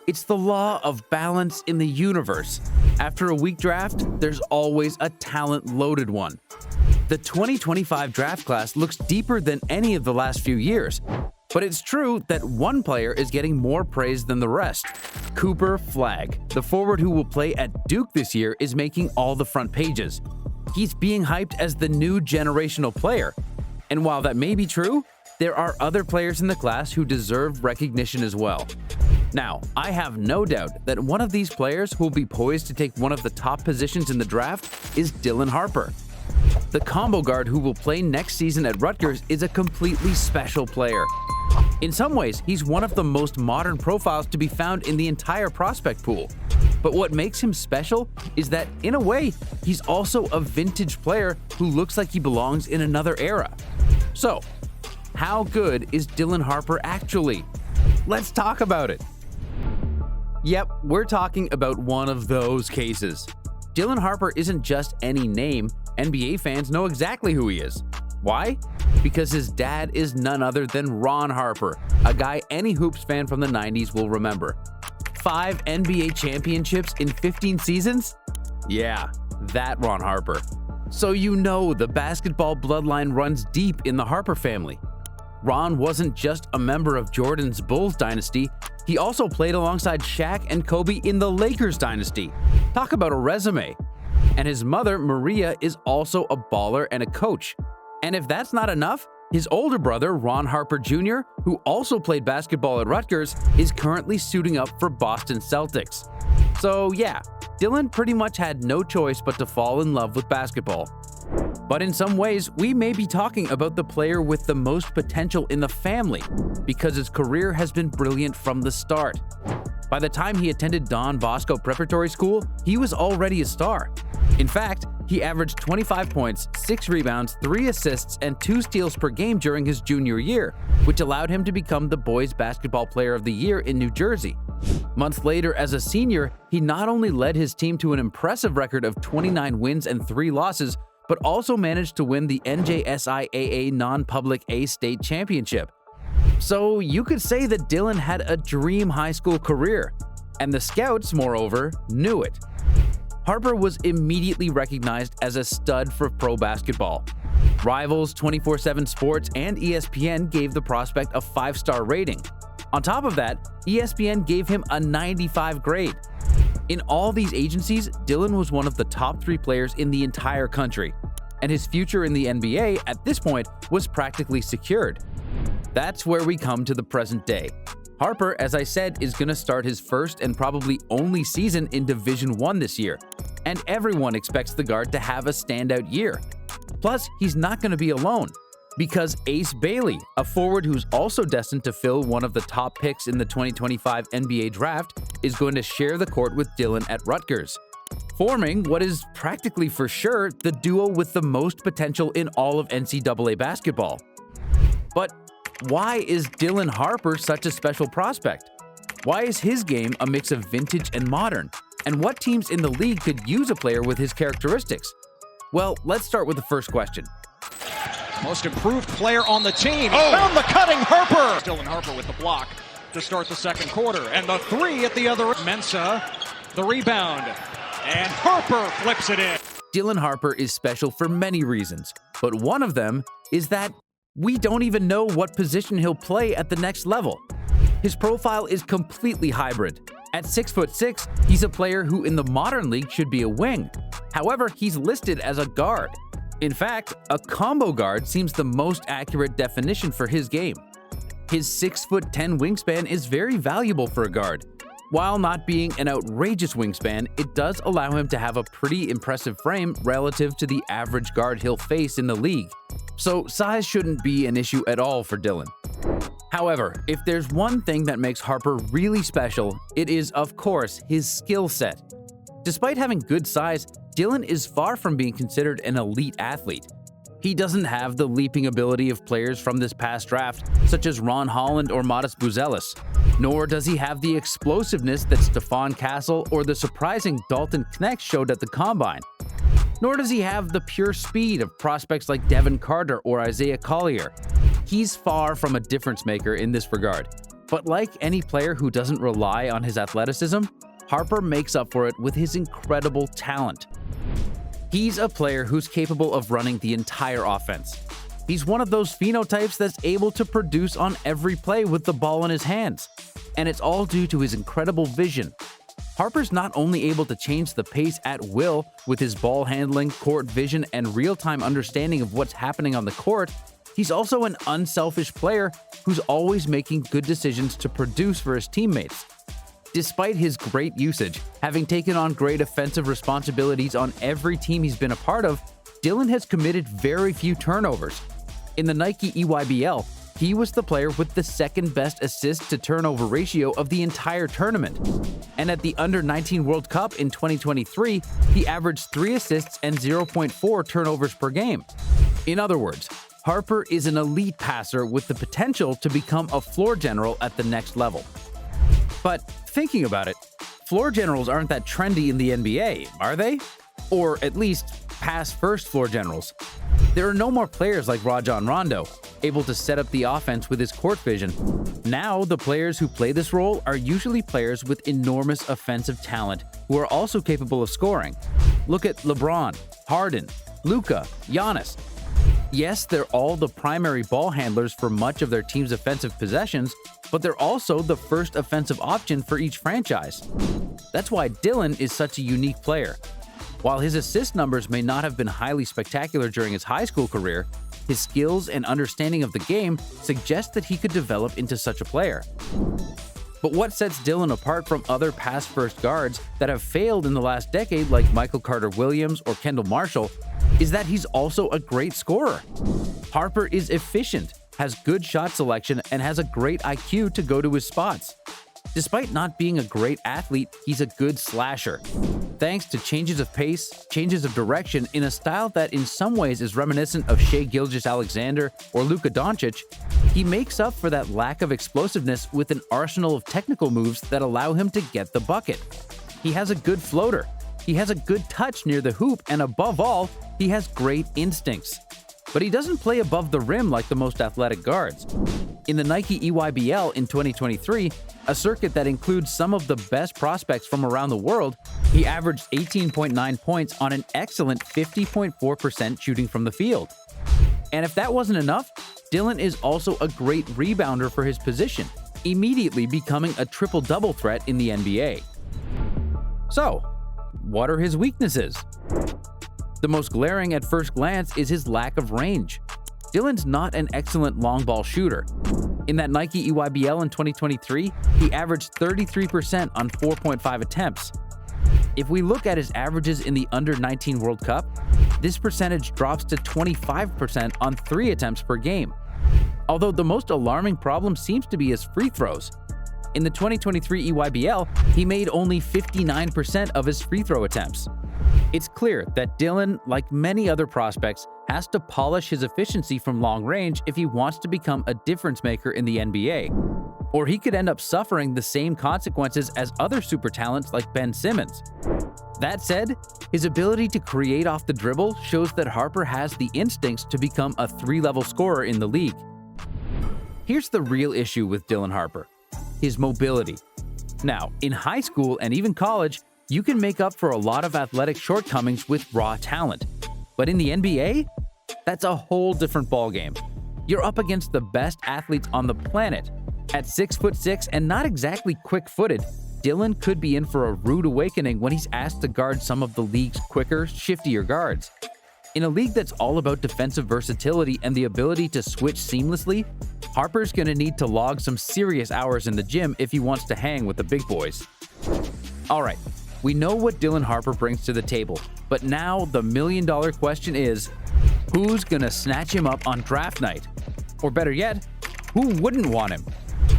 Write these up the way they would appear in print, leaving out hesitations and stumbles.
It's the law of balance in the universe. After a weak draft, there's always a talent-loaded one. The 2025 draft class looks deeper than any of the last few years, but it's true that one player is getting more praise than the rest. Cooper Flagg, the forward who will play at Duke this year, is making all the front pages. He's being hyped as the new generational player. And while that may be true, there are other players in the class who deserve recognition as well. Now, I have no doubt that one of these players who will be poised to take one of the top positions in the draft is Dylan Harper. The combo guard who will play next season at Rutgers is a completely special player. In some ways, he's one of the most modern profiles to be found in the entire prospect pool. But what makes him special is that, in a way, he's also a vintage player who looks like he belongs in another era. So, how good is Dylan Harper actually? Let's talk about it. Yep, we're talking about one of those cases. Dylan Harper isn't just any name. NBA fans know exactly who he is. Why? Because his dad is none other than Ron Harper, a guy any Hoops fan from the 90s will remember. 5 NBA championships in 15 seasons? Yeah, that Ron Harper. So you know the basketball bloodline runs deep in the Harper family. Ron wasn't just a member of Jordan's Bulls dynasty, he also played alongside Shaq and Kobe in the Lakers dynasty. Talk about a resume. And his mother, Maria, is also a baller and a coach. And if that's not enough, his older brother, Ron Harper Jr., who also played basketball at Rutgers, is currently suiting up for Boston Celtics. So yeah, Dylan pretty much had no choice but to fall in love with basketball. But in some ways, we may be talking about the player with the most potential in the family, because his career has been brilliant from the start. By the time he attended Don Bosco Preparatory School, he was already a star. In fact, he averaged 25 points, 6 rebounds, 3 assists, and 2 steals per game during his junior year, which allowed him to become the Boys Basketball Player of the Year in New Jersey. Months later, as a senior, he not only led his team to an impressive record of 29 wins and 3 losses, but also managed to win the NJSIAA Non-Public A State Championship. So you could say that Dylan had a dream high school career, and the scouts, moreover, knew it. Harper was immediately recognized as a stud for pro basketball. Rivals, 24/7 Sports, and ESPN gave the prospect a 5-star rating. On top of that, ESPN gave him a 95 grade. In all these agencies, Dylan was one of the top 3 players in the entire country, and his future in the NBA at this point was practically secured. That's where we come to the present day. Harper, as I said, is going to start his first and probably only season in Division I this year, and everyone expects the guard to have a standout year. Plus, he's not going to be alone, because Ace Bailey, a forward who's also destined to fill one of the top picks in the 2025 NBA draft, is going to share the court with Dylan at Rutgers, forming what is practically for sure the duo with the most potential in all of NCAA basketball. But why is Dylan Harper such a special prospect? Why is his game a mix of vintage and modern? And what teams in the league could use a player with his characteristics? Well, let's start with the first question. Most improved player on the team. Found the cutting Harper. Dylan Harper with the block to start the second quarter. And the 3 at the other end. Mensah, the rebound. And Harper flips it in. Dylan Harper is special for many reasons, but one of them is that we don't even know what position he'll play at the next level. His profile is completely hybrid. At 6'6", he's a player who in the modern league should be a wing. However, he's listed as a guard. In fact, a combo guard seems the most accurate definition for his game. His 6'10" wingspan is very valuable for a guard. While not being an outrageous wingspan, it does allow him to have a pretty impressive frame relative to the average guard he'll face in the league. So size shouldn't be an issue at all for Dylan. However, if there's one thing that makes Harper really special, it is, of course, his skill set. Despite having good size, Dylan is far from being considered an elite athlete. He doesn't have the leaping ability of players from this past draft, such as Ron Holland or Modest Buzelis. Nor does he have the explosiveness that Stephon Castle or the surprising Dalton Knecht showed at the Combine. Nor does he have the pure speed of prospects like Devin Carter or Isaiah Collier. He's far from a difference maker in this regard. But like any player who doesn't rely on his athleticism, Harper makes up for it with his incredible talent. He's a player who's capable of running the entire offense. He's one of those phenotypes that's able to produce on every play with the ball in his hands. And it's all due to his incredible vision. Harper's not only able to change the pace at will with his ball handling, court vision, and real-time understanding of what's happening on the court, he's also an unselfish player who's always making good decisions to produce for his teammates. Despite his great usage, having taken on great offensive responsibilities on every team he's been a part of, Dylan has committed very few turnovers. In the Nike EYBL, he was the player with the second best assist-to-turnover ratio of the entire tournament. And at the Under-19 World Cup in 2023, he averaged 3 assists and 0.4 turnovers per game. In other words, Harper is an elite passer with the potential to become a floor general at the next level. But thinking about it, floor generals aren't that trendy in the NBA, are they? Or at least pass-first floor generals. There are no more players like Rajon Rondo, able to set up the offense with his court vision. Now, the players who play this role are usually players with enormous offensive talent who are also capable of scoring. Look at LeBron, Harden, Luka, Giannis. Yes, they're all the primary ball handlers for much of their team's offensive possessions, but they're also the first offensive option for each franchise. That's why Dylan is such a unique player. While his assist numbers may not have been highly spectacular during his high school career, his skills and understanding of the game suggest that he could develop into such a player. But what sets Dylan apart from other pass-first guards that have failed in the last decade like Michael Carter-Williams or Kendall Marshall is that he's also a great scorer. Harper is efficient, has good shot selection, and has a great IQ to go to his spots. Despite not being a great athlete, he's a good slasher. Thanks to changes of pace, changes of direction in a style that in some ways is reminiscent of Shai Gilgeous-Alexander or Luka Doncic, he makes up for that lack of explosiveness with an arsenal of technical moves that allow him to get the bucket. He has a good floater, he has a good touch near the hoop, and above all, he has great instincts. But he doesn't play above the rim like the most athletic guards. In the Nike EYBL in 2023, a circuit that includes some of the best prospects from around the world, he averaged 18.9 points on an excellent 50.4% shooting from the field. And if that wasn't enough, Dylan is also a great rebounder for his position, immediately becoming a triple-double threat in the NBA. So, what are his weaknesses? The most glaring at first glance is his lack of range. Dylan's not an excellent long ball shooter. In that Nike EYBL in 2023, he averaged 33% on 4.5 attempts. If we look at his averages in the Under-19 World Cup, this percentage drops to 25% on 3 attempts per game. Although the most alarming problem seems to be his free throws. In the 2023 EYBL, he made only 59% of his free throw attempts. It's clear that Dylan, like many other prospects, has to polish his efficiency from long range if he wants to become a difference maker in the NBA. Or he could end up suffering the same consequences as other super talents like Ben Simmons. That said, his ability to create off the dribble shows that Harper has the instincts to become a 3-level scorer in the league. Here's the real issue with Dylan Harper: his mobility. Now, in high school and even college, you can make up for a lot of athletic shortcomings with raw talent. But in the NBA, that's a whole different ballgame. You're up against the best athletes on the planet. At 6'6" and not exactly quick-footed, Dylan could be in for a rude awakening when he's asked to guard some of the league's quicker, shiftier guards. In a league that's all about defensive versatility and the ability to switch seamlessly, Harper's gonna need to log some serious hours in the gym if he wants to hang with the big boys. Alright, we know what Dylan Harper brings to the table, but now the million-dollar question is, who's gonna snatch him up on draft night? Or better yet, who wouldn't want him?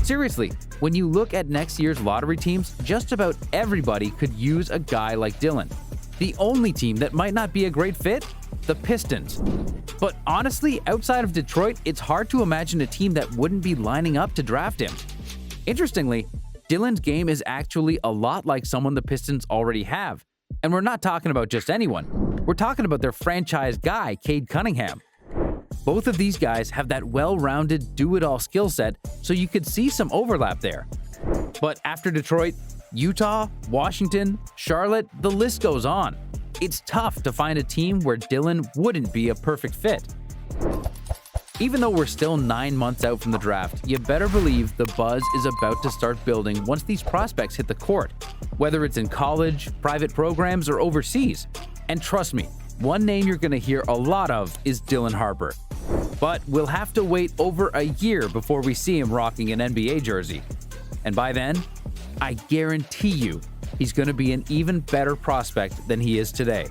Seriously, when you look at next year's lottery teams, just about everybody could use a guy like Dylan. The only team that might not be a great fit? The Pistons. But honestly, outside of Detroit, it's hard to imagine a team that wouldn't be lining up to draft him. Interestingly, Dylan's game is actually a lot like someone the Pistons already have. And we're not talking about just anyone. We're talking about their franchise guy, Cade Cunningham. Both of these guys have that well-rounded, do-it-all skill set, so you could see some overlap there. But after Detroit, Utah, Washington, Charlotte, the list goes on. It's tough to find a team where Dylan wouldn't be a perfect fit. Even though we're still 9 months out from the draft, you better believe the buzz is about to start building once these prospects hit the court, whether it's in college, private programs, or overseas. And trust me, one name you're going to hear a lot of is Dylan Harper. But we'll have to wait over a year before we see him rocking an NBA jersey. And by then, I guarantee you, he's going to be an even better prospect than he is today.